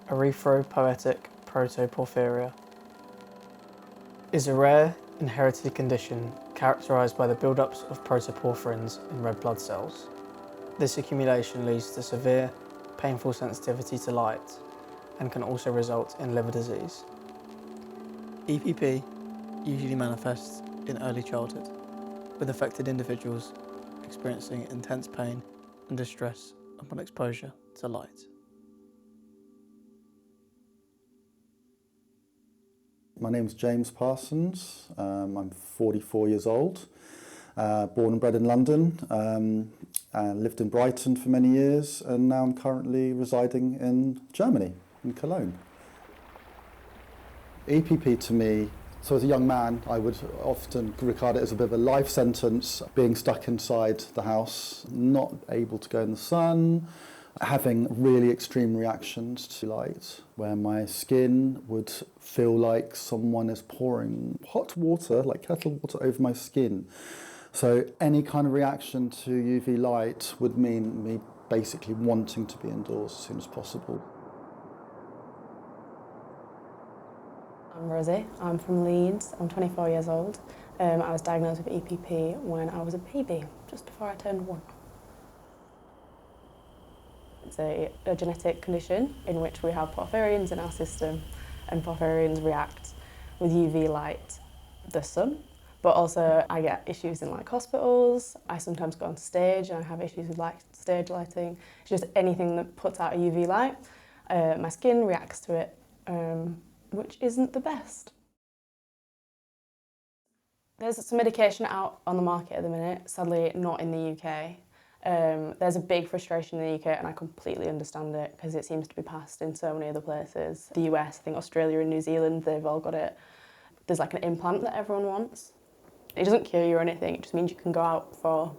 Erythropoietic protoporphyria is a rare inherited condition characterised by the build-ups of protoporphyrins in red blood cells. This accumulation leads to severe, painful sensitivity to light and can also result in liver disease. EPP usually manifests in early childhood, with affected individuals experiencing intense pain and distress upon exposure to light. My name's James Parsons. I'm 44 years old, born and bred in London, and lived in Brighton for many years, and now I'm currently residing in Germany, in Cologne. EPP to me, so as a young man, I would often regard it as a bit of a life sentence, being stuck inside the house, not able to go in the sun, having really extreme reactions to light, where my skin would feel like someone is pouring hot water, like kettle water, over my skin. So any kind of reaction to UV light would mean me basically wanting to be indoors as soon as possible. I'm Rosie, I'm from Leeds, I'm 24 years old. I was diagnosed with EPP when I was a baby, just before I turned 1. It's a genetic condition in which we have porphyrins in our system, and porphyrins react with UV light, the sun, but also I get issues in like hospitals. I sometimes go on stage and I have issues with stage lighting. It's just anything that puts out a UV light. My skin reacts to it, which isn't the best. There's some medication out on the market at the minute, sadly not in the UK. There's a big frustration in the UK, and I completely understand it because it seems to be passed in so many other places. The US, I think Australia and New Zealand, they've all got it. There's like an implant that everyone wants. It doesn't cure you or anything, it just means you can go out for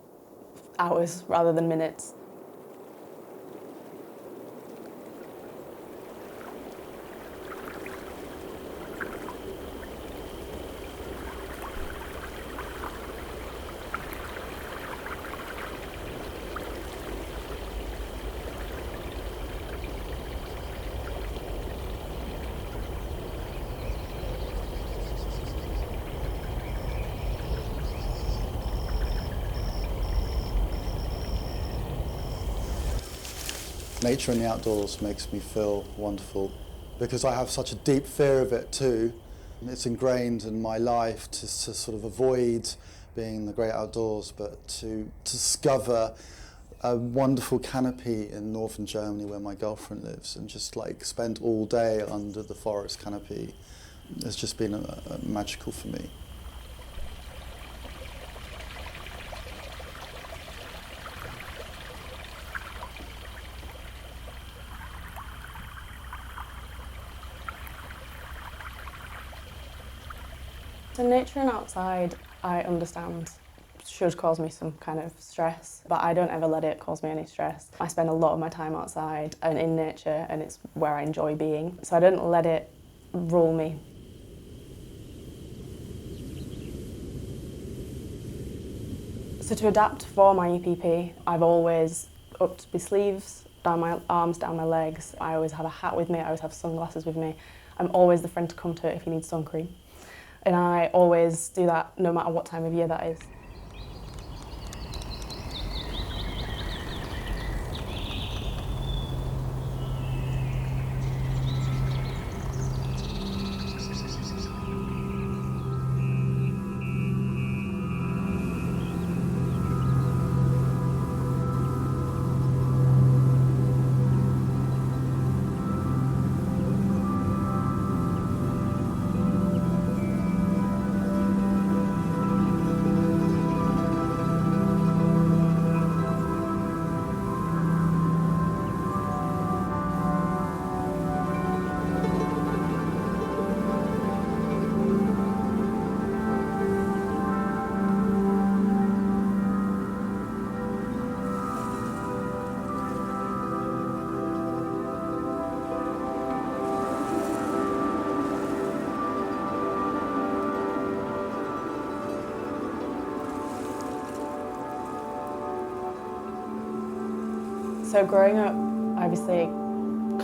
hours rather than minutes. Nature in the outdoors makes me feel wonderful because I have such a deep fear of it too. It's ingrained in my life to sort of avoid being in the great outdoors, but to discover a wonderful canopy in northern Germany where my girlfriend lives and just like spend all day under the forest canopy has just been magical for me. So nature and outside, I understand, should cause me some kind of stress, but I don't ever let it cause me any stress. I spend a lot of my time outside and in nature, and it's where I enjoy being, so I don't let it rule me. So to adapt for my EPP, I've always upped my sleeves, down my arms, down my legs. I always have a hat with me, I always have sunglasses with me. I'm always the friend to come to if you need sun cream. And I always do that no matter what time of year that is. So growing up, obviously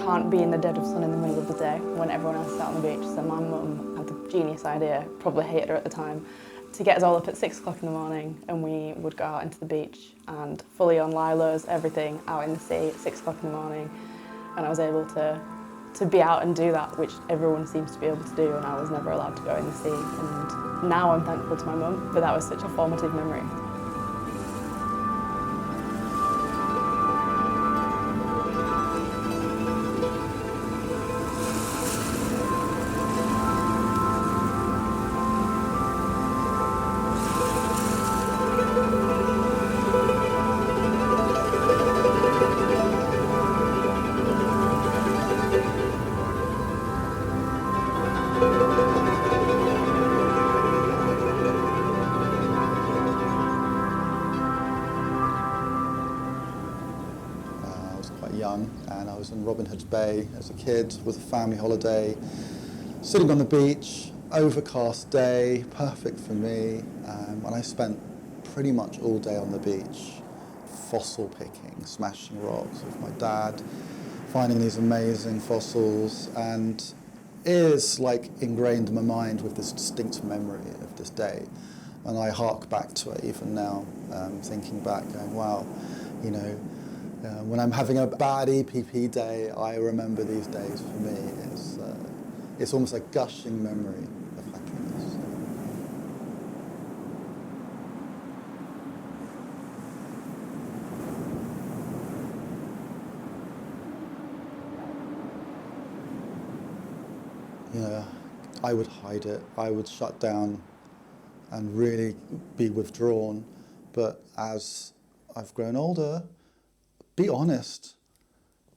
can't be in the dead of sun in the middle of the day when everyone else is out on the beach. So my mum had the genius idea, probably hated her at the time, to get us all up at 6 o'clock in the morning, and we would go out into the beach and fully on Ilohs, everything out in the sea at 6 o'clock in the morning. And I was able to be out and do that, which everyone seems to be able to do, and I was never allowed to go in the sea. And now I'm thankful to my mum, but that was such a formative memory. Young, and I was in Robin Hood's Bay as a kid with a family holiday, sitting on the beach, overcast day, perfect for me, and I spent pretty much all day on the beach, fossil picking, smashing rocks with my dad, finding these amazing fossils, and it is like ingrained in my mind with this distinct memory of this day, and I hark back to it even now, thinking back, going, wow, you know, when I'm having a bad EPP day, I remember these days. For me, it's almost a gushing memory of happiness. You know, I would hide it. I would shut down and really be withdrawn. But as I've grown older, be honest.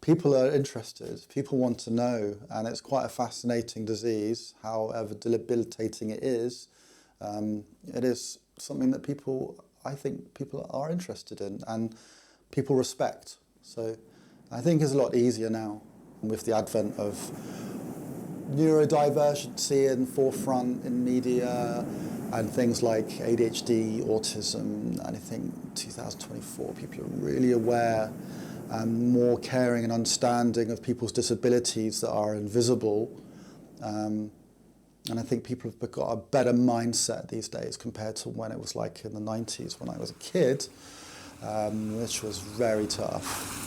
People are interested, people want to know, and it's quite a fascinating disease, however debilitating it is something that I think people are interested in and people respect. So I think it's a lot easier now with the advent of neurodiversity in forefront in media and things like ADHD, autism, and I think 2024 people are really aware and more caring and understanding of people's disabilities that are invisible. And I think people have got a better mindset these days compared to when it was like in the 90s when I was a kid, which was very tough.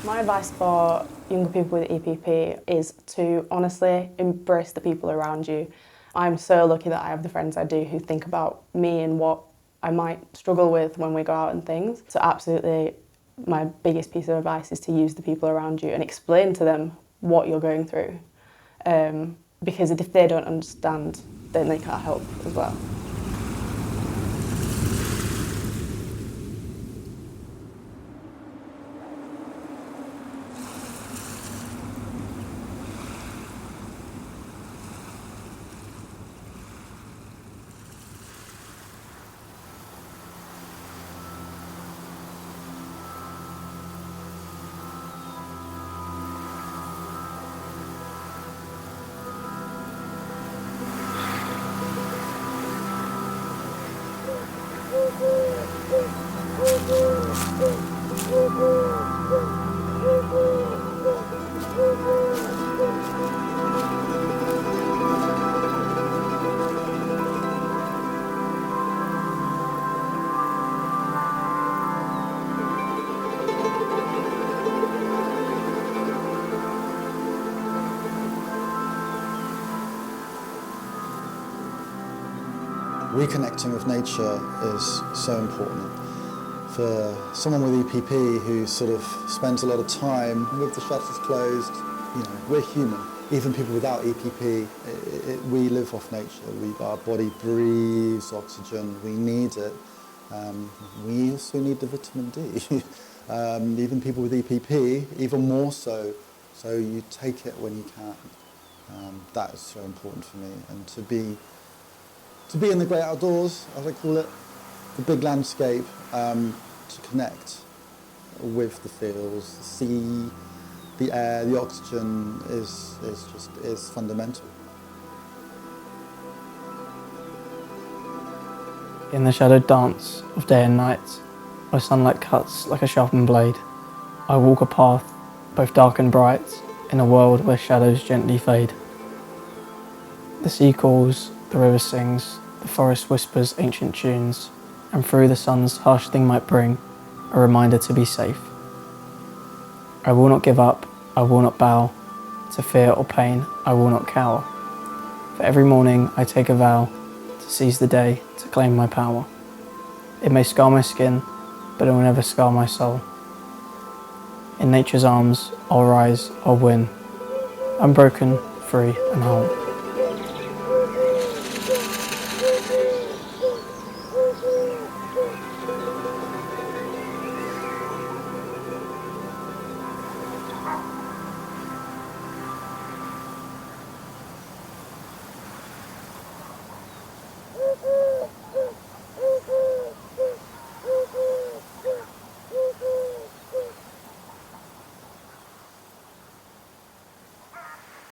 My advice for younger people with EPP is to honestly embrace the people around you. I'm so lucky that I have the friends I do who think about me and what I might struggle with when we go out and things. So absolutely, my biggest piece of advice is to use the people around you and explain to them what you're going through. Because if they don't understand, then they can't help as well. Reconnecting with nature is so important. For someone with EPP who sort of spends a lot of time with the shutters closed, you know, we're human. Even people without EPP, we live off nature. Our body breathes oxygen, we need it. We also need the vitamin D. Even people with EPP, even more so. So you take it when you can. That is so important for me. And to be in the great outdoors, as I call it, the big landscape, to connect with the fields, the sea, the air, the oxygen is fundamental. In the shadowed dance of day and night, where sunlight cuts like a sharpened blade, I walk a path, both dark and bright, in a world where shadows gently fade. The sea calls, the river sings, the forest whispers ancient tunes, and through the sun's harsh thing might bring a reminder to be safe. I will not give up, I will not bow, to fear or pain I will not cower. For every morning I take a vow to seize the day, to claim my power. It may scar my skin, but it will never scar my soul. In nature's arms, I'll rise, I'll win, unbroken, free and whole.